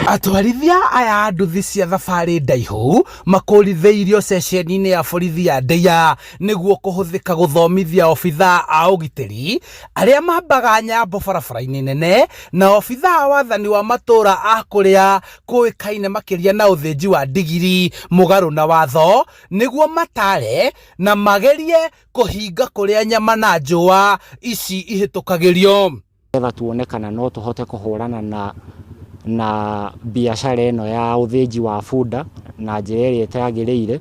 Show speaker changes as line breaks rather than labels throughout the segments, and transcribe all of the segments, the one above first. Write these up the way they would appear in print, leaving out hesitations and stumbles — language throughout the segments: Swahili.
Atwarithia aya nduthi cia thabarĩ ndaihu makũrithĩirio ceceni-inĩ ya borithi ya Ndeia nĩguo kũhũthĩka gũthomithia obithaa a ũgitĩri arĩa mambaga nyambo barabara-inĩ nene na obithaa a wathani wa matũra a kũrĩa kũĩkaine makĩria na ũthĩnji wa ndigiri mũgarũ na watho nĩguo matare na magerie kũhinga kũrĩa nyama na njũa ici ihĩtũkagĩrio.
Getha tuone kana no tũhote kũhũrana na biacara ĩno ya ũthĩnji wa bunda na njĩra ĩrĩa ĩtagĩrĩire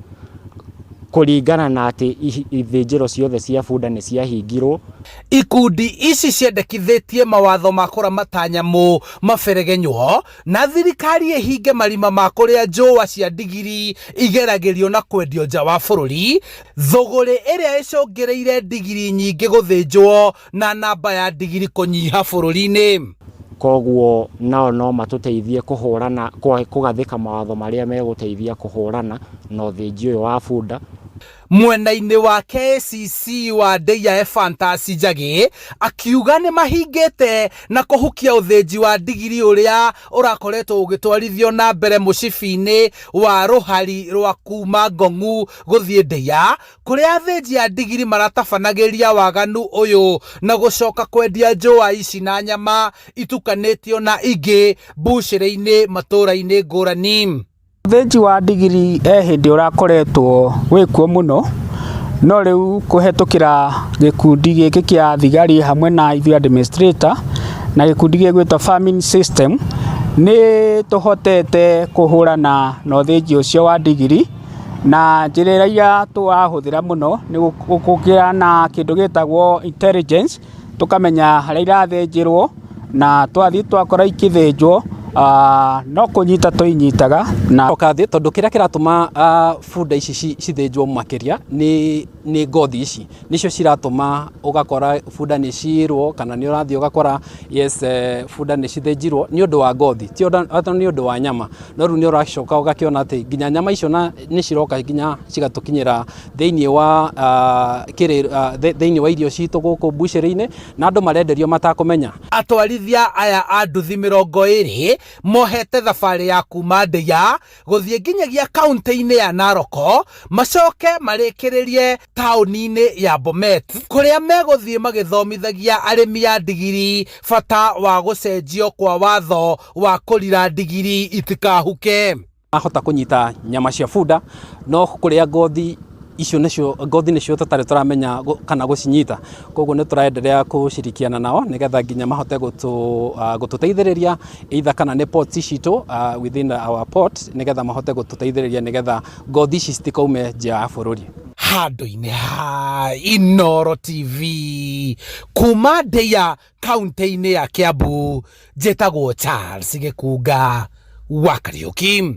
kũringana na atĩ ithĩnjĩro ciothe cia bunda nĩ ciahingirwo.
Ikundi ici ciendekithĩtie mawatho ma kũramata nyamũ maberegenywo na thirikari ĩhinge marima ma kũrĩa njũa cia ndigiri igeragĩrio na kwendio nja wa bũrũri, thũgũrĩ ĩrĩa ĩcũngĩrĩire ndigiri nyingĩ gũthĩnjwo na namba ya ndigiri kũnyiha bũrũri-inĩ.
Koguo nao no matũteithie kũhũrana kũgathĩka mawatho marĩa megũteithia kũhũrana na ũthĩnji ũyũ wa bunda.
Mwena-inĩ wa KCC wa Ndeia Ephantus Njagi akiuga nĩ mahingĩte na kũhukia ũthĩnji wa ndigiri ũrĩa ũrakoretwo ũgĩtwarithio na mbere mũcibi-inĩ wa rũhari rwa kuma Ngong'u gũthiĩ Ndeia, kũrĩa athĩnji a ndigiri maratabanagĩria waganu ũyũ na gũcoka kwendia njũa ici na nyama itukanĩtio na ingĩ mbucĩrĩ-inĩ matũra-inĩ ngũrani.
Ũthĩnji wa ndigiri hĩndĩ ũrakoretwo wĩkuo mũno, no rĩu kũhetũkĩra gĩkundi gĩkĩ kĩa thigari hamwe na ithuĩ administrator na gĩkundi gĩgwĩtwo farming system nĩ tũhotete kũhũrana na ũthĩnji ũcio wa ndigiri, na njĩra iria tũrahũthĩra mũno nĩ gũkũgĩa na kĩndũ gĩtagwo intelligence, tũkamenya harĩa irathĩnjĩrwo na twathiĩ twakora ikĩthĩnjwo no kũnyita tũinyitaga na
okathĩ tondũ kĩrĩa kĩratũma bunda ici cithĩnjwo makĩria nĩ ngothi ici nĩcio ciratũma ũgakora bunda nĩ ciirwo kana nĩ ũrathiĩ ũgakora bunda nĩ cithĩnjirwo nĩ ũndũ wa ngothi, ti nĩ ũndũ wa nyama. No rĩu nĩ ũracoka ũgakĩona atĩ nginya nyama icio nĩ ciroka nginya cigatũkinyĩra thĩinĩ wa irio citũ gũkũ mbucĩrĩ-inĩ na andũ marenderio matakũmenya.
Atwarithia aya a nduthi 20 mohete thabarĩ ya kuma Ndeia gũthiĩ nginyagia kaunti-inĩ ya Narok, macoke marĩkĩrĩrie taũni-inĩ ya Bomet kũrĩa megũthiĩ magĩthomithagia arĩmi a ndigiri bata wa gũcenjio kwa watho wa kũrira ndigiri itikahuke.
Ahota kũnyita nyama cia bunda no kũrĩa ngothi icio nĩcio tũtarĩ tũramenya kana gũcinyita, koguo nĩ tũraenderea gũcirikiana nao nĩgetha nginya mahote gũtũteithĩrĩria either kana nĩ ports citũ within our port nĩgetha mahote gũtũteithĩrĩria nĩgetha ngothi ici citikaume nja ya bũrũri.
Handũ-inĩ ha Inooro TV kuma Ndeia kaunti-inĩ ya Kiambu, njĩtagwo Charles Gĩkunga wa Kariũki.